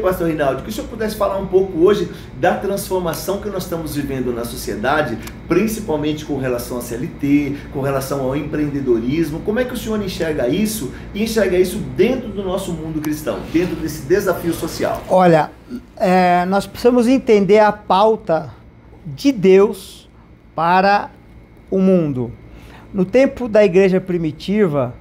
pastor Reinaldo, que o senhor pudesse falar um pouco hoje da transformação que nós estamos vivendo na sociedade, principalmente com relação à CLT, com relação ao empreendedorismo. Como é que o senhor enxerga isso e enxerga isso dentro do nosso mundo cristão, dentro desse desafio social? Olha, nós precisamos entender a pauta de Deus para o mundo. No tempo da igreja primitiva,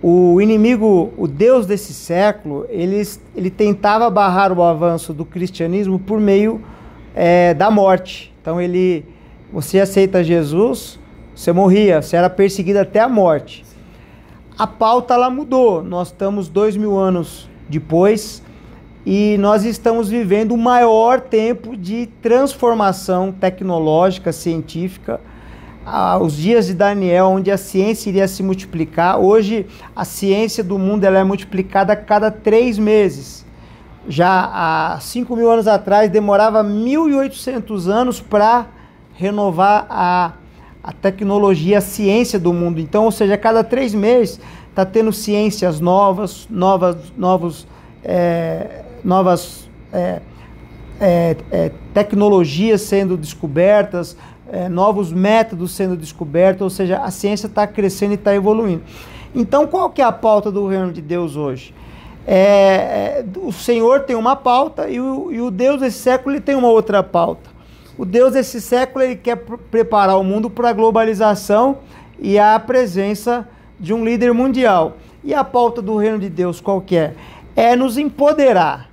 o inimigo, o Deus desse século, ele tentava barrar o avanço do cristianismo por meio da morte. Então você aceita Jesus, você morria, você era perseguido até a morte. A pauta ela mudou, nós estamos 2000 anos depois e nós estamos vivendo o maior tempo de transformação tecnológica, científica, os dias de Daniel, onde a ciência iria se multiplicar. Hoje a ciência do mundo ela é multiplicada a cada 3 meses. Já há 5.000 anos atrás demorava 1.800 anos para renovar a tecnologia, a ciência do mundo. Então, ou seja, a cada 3 meses está tendo ciências novas tecnologias sendo descobertas, novos métodos sendo descobertos, ou seja, a ciência está crescendo e está evoluindo. Então, qual que é a pauta do reino de Deus hoje? O Senhor tem uma pauta e o Deus desse século ele tem uma outra pauta. O Deus desse século ele quer preparar o mundo para a globalização e a presença de um líder mundial. E a pauta do reino de Deus qual que é? É nos empoderar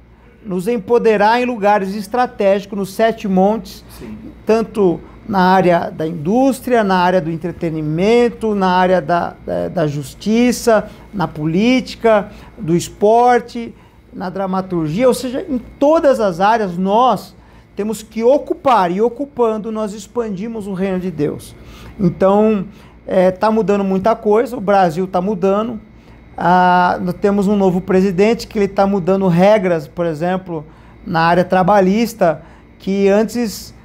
em lugares estratégicos, nos 7 montes, sim, tanto na área da indústria, na área do entretenimento, na área da justiça, na política, do esporte, na dramaturgia, ou seja, em todas as áreas nós temos que ocupar, e ocupando nós expandimos o reino de Deus. Então, está mudando muita coisa, o Brasil está mudando, nós temos um novo presidente que ele está mudando regras, por exemplo, na área trabalhista, que antes,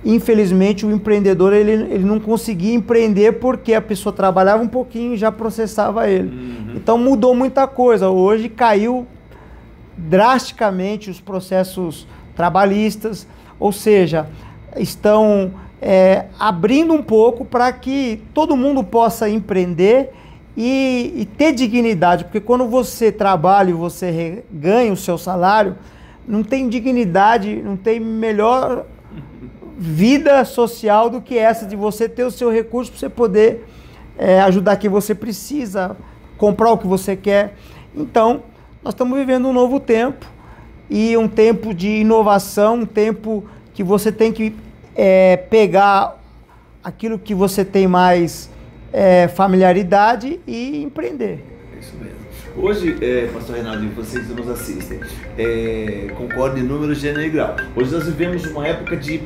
infelizmente, o empreendedor ele não conseguia empreender porque a pessoa trabalhava um pouquinho e já processava ele. Uhum. Então mudou muita coisa. Hoje caiu drasticamente os processos trabalhistas, ou seja, estão abrindo um pouco para que todo mundo possa empreender e ter dignidade, porque quando você trabalha e você ganha o seu salário, não tem dignidade, não tem melhor vida social do que essa de você ter o seu recurso para você poder ajudar quem você precisa, comprar o que você quer. Então, nós estamos vivendo um novo tempo, e um tempo de inovação, um tempo que você tem que pegar aquilo que você tem mais familiaridade e empreender. É isso mesmo. Hoje, pastor Reinaldo, vocês que nos assistem, concordam em número, gênero e grau. Hoje nós vivemos uma época de,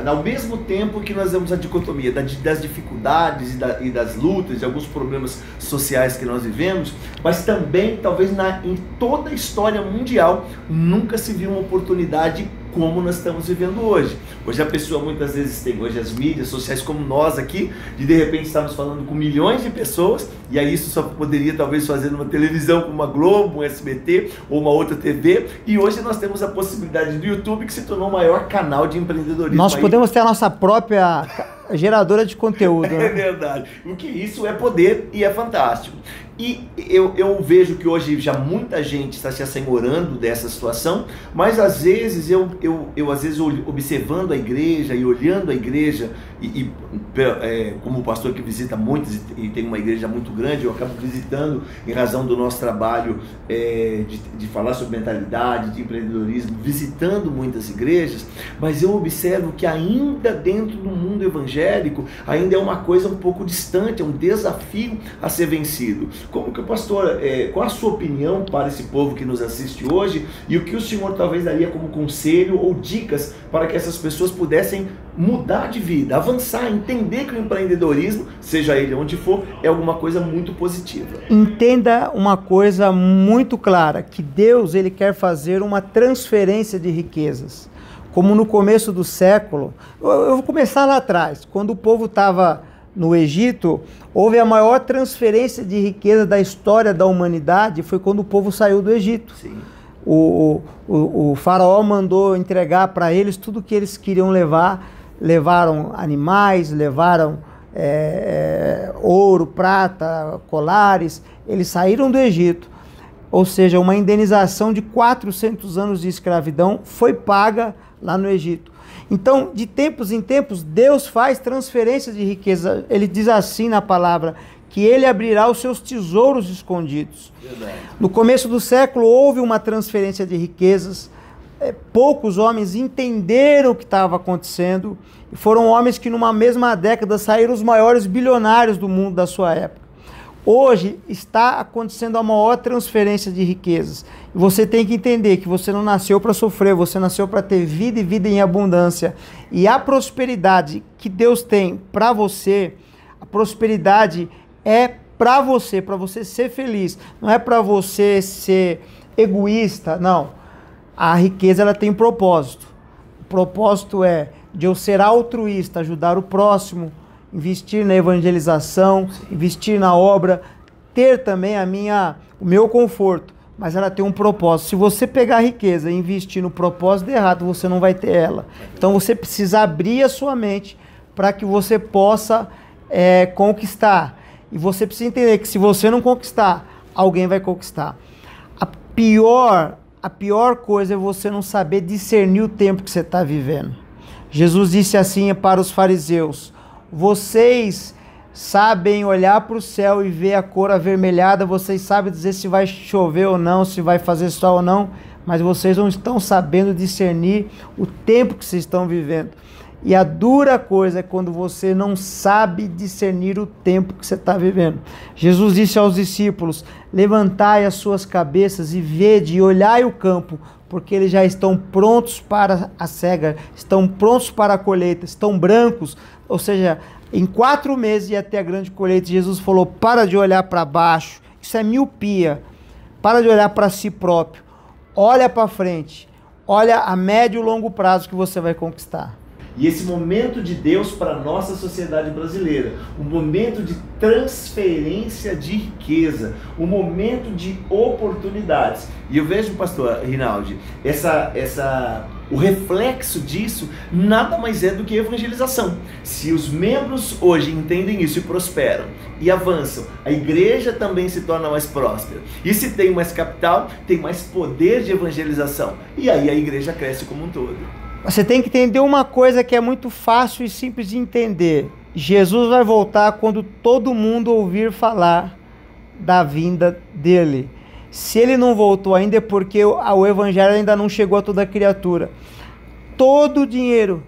ao mesmo tempo que nós vemos a dicotomia das dificuldades e das lutas, de alguns problemas sociais que nós vivemos, mas também, talvez em toda a história mundial, nunca se viu uma oportunidade como nós estamos vivendo hoje. Hoje a pessoa muitas vezes tem, hoje as mídias sociais como nós aqui, de repente estamos falando com milhões de pessoas, e aí isso só poderia talvez fazer numa televisão como uma Globo, um SBT ou uma outra TV, e hoje nós temos a possibilidade do YouTube, que se tornou o maior canal de empreendedorismo. Nós podemos ter a nossa própria geradora de conteúdo. Né? É verdade. O que isso é poder e é fantástico. E eu vejo que hoje já muita gente está se assenhorando dessa situação, mas às vezes eu às vezes observando a igreja e olhando a igreja, como pastor que visita muitas e tem uma igreja muito grande, eu acabo visitando em razão do nosso trabalho de falar sobre mentalidade, de empreendedorismo, visitando muitas igrejas, mas eu observo que ainda dentro do mundo evangélico, ainda é uma coisa um pouco distante, é um desafio a ser vencido. Como que o pastor, qual a sua opinião para esse povo que nos assiste hoje e o que o senhor talvez daria como conselho ou dicas para que essas pessoas pudessem mudar de vida, avançar, entender que o empreendedorismo, seja ele onde for, é alguma coisa muito positiva? Entenda uma coisa muito clara, que Deus ele quer fazer uma transferência de riquezas. Como no começo do século, eu vou começar lá atrás, quando o povo estava no Egito, houve a maior transferência de riqueza da história da humanidade, foi quando o povo saiu do Egito. Sim. o faraó mandou entregar para eles tudo que eles queriam levar. Levaram animais, levaram ouro, prata, colares. Eles saíram do Egito, ou seja, uma indenização de 400 anos de escravidão foi paga lá no Egito. Então, de tempos em tempos, Deus faz transferências de riqueza. Ele diz assim na palavra, que ele abrirá os seus tesouros escondidos. Verdade. No começo do século houve uma transferência de riquezas. Poucos homens entenderam o que estava acontecendo. E foram homens que numa mesma década saíram os maiores bilionários do mundo da sua época. Hoje está acontecendo a maior transferência de riquezas. E você tem que entender que você não nasceu para sofrer, você nasceu para ter vida e vida em abundância. E a prosperidade que Deus tem para você, a prosperidade é para você ser feliz. Não é para você ser egoísta, não. A riqueza ela tem propósito. O propósito é de eu ser altruísta, ajudar o próximo, investir na evangelização, investir na obra, ter também o meu conforto, mas ela tem um propósito. Se você pegar a riqueza e investir no propósito errado, você não vai ter ela. Então você precisa abrir a sua mente para que você possa conquistar. E você precisa entender que se você não conquistar, alguém vai conquistar. A pior coisa é você não saber discernir o tempo que você está vivendo. Jesus disse assim para os fariseus: vocês sabem olhar para o céu e ver a cor avermelhada, vocês sabem dizer se vai chover ou não, se vai fazer sol ou não, mas vocês não estão sabendo discernir o tempo que vocês estão vivendo. E a dura coisa é quando você não sabe discernir o tempo que você está vivendo. Jesus disse aos discípulos: levantai as suas cabeças e vede e olhai o campo, porque eles já estão prontos para a cega, estão prontos para a colheita, estão brancos. Ou seja, em 4 meses ia ter a grande colheita. Jesus falou: para de olhar para baixo, isso é miopia, para de olhar para si próprio, olha para frente, olha a médio e longo prazo que você vai conquistar. E esse momento de Deus para a nossa sociedade brasileira, um momento de transferência de riqueza, um momento de oportunidades. E eu vejo, pastor Rinaldi, o reflexo disso nada mais é do que evangelização. Se os membros hoje entendem isso e prosperam e avançam, a igreja também se torna mais próspera. E se tem mais capital, tem mais poder de evangelização. E aí a igreja cresce como um todo. Você tem que entender uma coisa que é muito fácil e simples de entender. Jesus vai voltar quando todo mundo ouvir falar da vinda dele. Se ele não voltou ainda é porque o evangelho ainda não chegou a toda criatura. Todo o dinheiro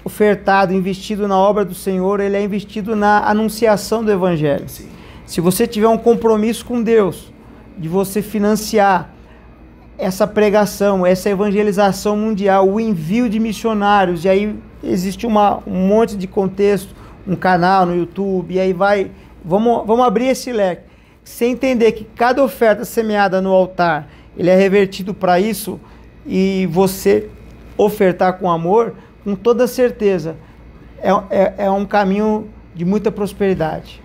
ofertado, investido na obra do Senhor, ele é investido na anunciação do evangelho. Sim. Se você tiver um compromisso com Deus, de você financiar essa pregação, essa evangelização mundial, o envio de missionários, e aí existe um monte de contexto, um canal no YouTube, e aí vamos abrir esse leque. Você entender que cada oferta semeada no altar, ele é revertido para isso, e você ofertar com amor, com toda certeza, é um caminho de muita prosperidade.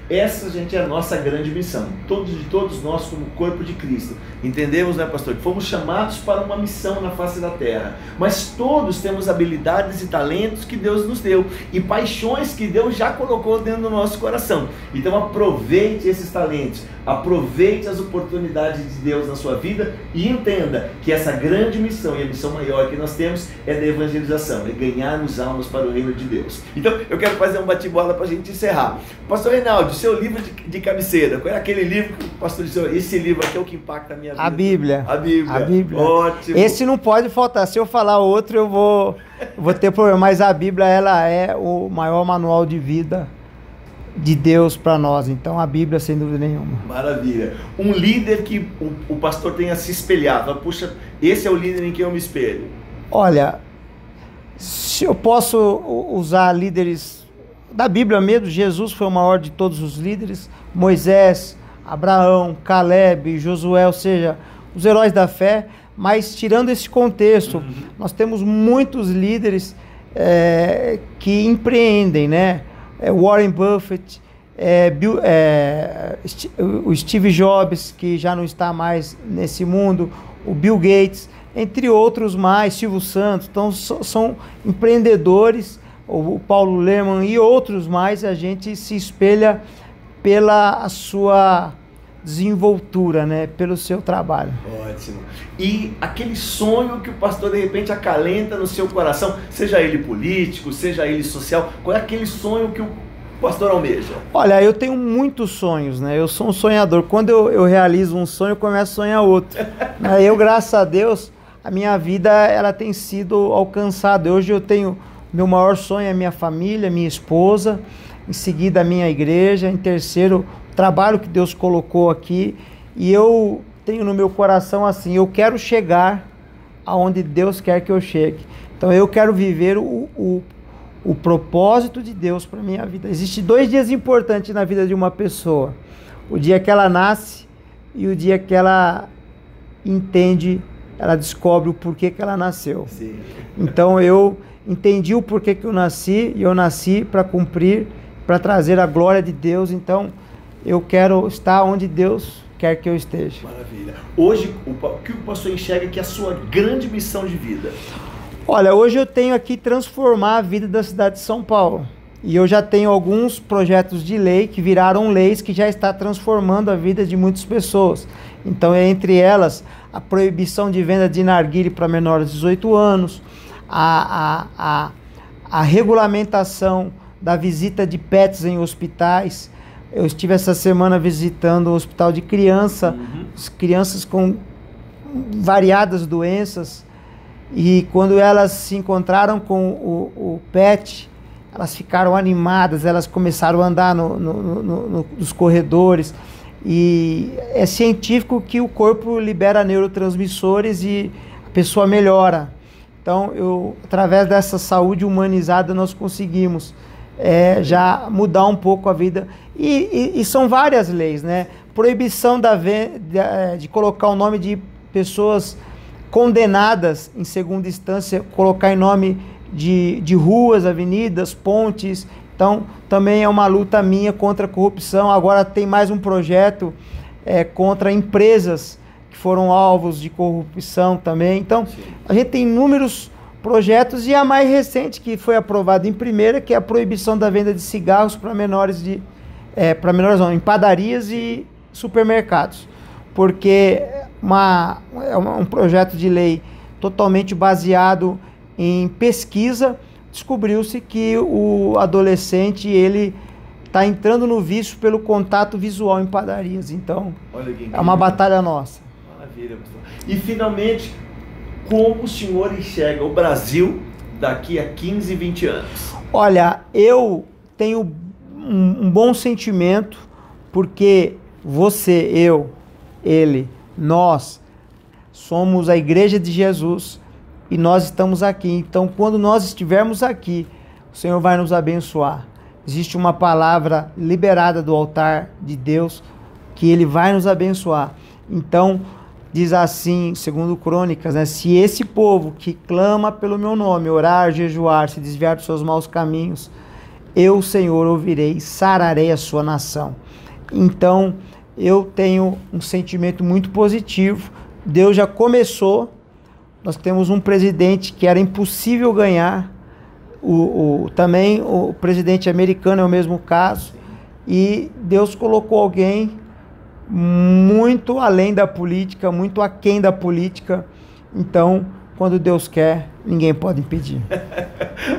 Essa, gente, é a nossa grande missão. Todos nós, como corpo de Cristo, entendemos, né, pastor, que fomos chamados para uma missão na face da terra. Mas todos temos habilidades e talentos que Deus nos deu e paixões que Deus já colocou dentro do nosso coração. Então aproveite esses talentos, aproveite as oportunidades de Deus na sua vida e entenda que essa grande missão e a missão maior que nós temos é da evangelização, é ganharmos almas para o reino de Deus. Então eu quero fazer um bate-bola para a gente encerrar. Pastor Reinaldo, seu livro de cabeceira, qual é aquele livro que o pastor disse? Esse livro aqui é o que impacta a minha vida. A Bíblia. A Bíblia. Ótimo. Esse não pode faltar. Se eu falar outro, eu vou ter problema. Mas a Bíblia, ela é o maior manual de vida de Deus para nós. Então a Bíblia, sem dúvida nenhuma. Maravilha. Um líder que o pastor tenha se espelhado. Fala, puxa, esse é o líder em quem eu me espelho. Olha, se eu posso usar líderes da Bíblia mesmo, Jesus foi o maior de todos os líderes, Moisés, Abraão, Caleb, Josué, ou seja, os heróis da fé. Mas tirando esse contexto, nós temos muitos líderes que empreendem, né? Warren Buffett, o Steve Jobs, que já não está mais nesse mundo, o Bill Gates, entre outros mais, Silvio Santos. Então são empreendedores, o Paulo Lemann e outros mais. A gente se espelha pela sua desenvoltura, né? Pelo seu trabalho. Ótimo. E aquele sonho que o pastor de repente acalenta no seu coração, seja ele político, seja ele social, qual é aquele sonho que o pastor almeja? Olha, eu tenho muitos sonhos, né? Eu sou um sonhador. Quando eu realizo um sonho, eu começo a sonhar outro. Eu, graças a Deus, a minha vida ela tem sido alcançada. Hoje eu tenho, meu maior sonho é minha família, minha esposa, em seguida a minha igreja, em terceiro, o trabalho que Deus colocou aqui. E eu tenho no meu coração assim, eu quero chegar aonde Deus quer que eu chegue. Então eu quero viver o propósito de Deus para a minha vida. Existem 2 dias importantes na vida de uma pessoa: o dia que ela nasce e o dia que ela entende, ela descobre o porquê que ela nasceu. Sim. Então eu entendi o porquê que eu nasci, e eu nasci para cumprir, para trazer a glória de Deus. Então eu quero estar onde Deus quer que eu esteja. Maravilha. Hoje, o que o pastor enxerga que é a sua grande missão de vida? Olha, hoje eu tenho aqui transformar a vida da cidade de São Paulo. E eu já tenho alguns projetos de lei que viraram leis, que já está transformando a vida de muitas pessoas. Então, entre elas, a proibição de venda de narguilé para menores de 18 anos, a regulamentação da visita de pets em hospitais. Eu estive essa semana visitando o hospital de criança, crianças com variadas doenças. E quando elas se encontraram com o pet, elas ficaram animadas, elas começaram a andar nos corredores. E é científico que o corpo libera neurotransmissores e a pessoa melhora. Então, através dessa saúde humanizada, nós conseguimos já mudar um pouco a vida. E são várias leis, né? Proibição de colocar o nome de pessoas condenadas em segunda instância, colocar em nome de ruas, avenidas, pontes. Então, também é uma luta minha contra a corrupção. Agora tem mais um projeto contra empresas que foram alvos de corrupção também. Então, sim, a gente tem inúmeros projetos, e a mais recente que foi aprovada em primeira, que é a proibição da venda de cigarros para menores em padarias e supermercados. Porque é um projeto de lei totalmente baseado em pesquisa. Descobriu-se que o adolescente ele está entrando no vício pelo contato visual em padarias. Então, é uma batalha nossa. Maravilha, pastor. E finalmente, como o senhor enxerga o Brasil daqui a 15, 20 anos? Olha, eu tenho um bom sentimento, porque você, eu, ele, nós somos a Igreja de Jesus e nós estamos aqui. Então, quando nós estivermos aqui, o Senhor vai nos abençoar. Existe uma palavra liberada do altar de Deus que Ele vai nos abençoar. Então, diz assim, segundo Crônicas, né? Se esse povo que clama pelo meu nome, orar, jejuar, se desviar dos seus maus caminhos, eu, Senhor, ouvirei e sararei a sua nação. Então, eu tenho um sentimento muito positivo. Deus já começou. Nós temos um presidente que era impossível ganhar. Também o presidente americano é o mesmo caso. E Deus colocou alguém muito além da política, muito aquém da política. Então, quando Deus quer, ninguém pode impedir.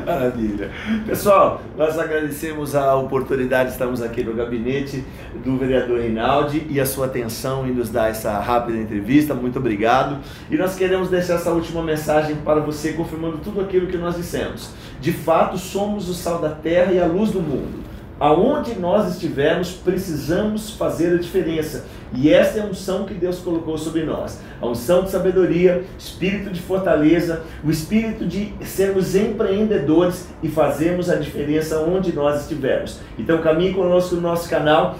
Maravilha. Pessoal, nós agradecemos a oportunidade de estarmos aqui no gabinete do vereador Rinaldi e a sua atenção em nos dar essa rápida entrevista. Muito obrigado. E nós queremos deixar essa última mensagem para você, confirmando tudo aquilo que nós dissemos. De fato, somos o sal da terra e a luz do mundo. Aonde nós estivermos, precisamos fazer a diferença. E essa é a unção que Deus colocou sobre nós. A unção de sabedoria, espírito de fortaleza, o espírito de sermos empreendedores e fazermos a diferença onde nós estivermos. Então caminhe conosco no nosso canal,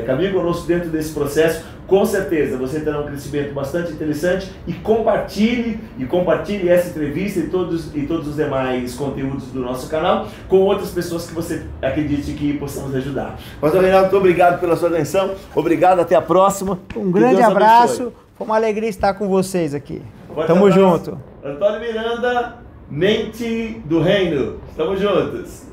caminhe conosco dentro desse processo, com certeza você terá um crescimento bastante interessante, e compartilhe essa entrevista e todos os demais conteúdos do nosso canal com outras pessoas que você acredite que possamos ajudar. Pastor Reinaldo, muito obrigado pela sua atenção, obrigado, até a próxima. Um grande abraço, foi uma alegria estar com vocês aqui. Tamo junto. Antônio Miranda, Mente do Reino, estamos juntos.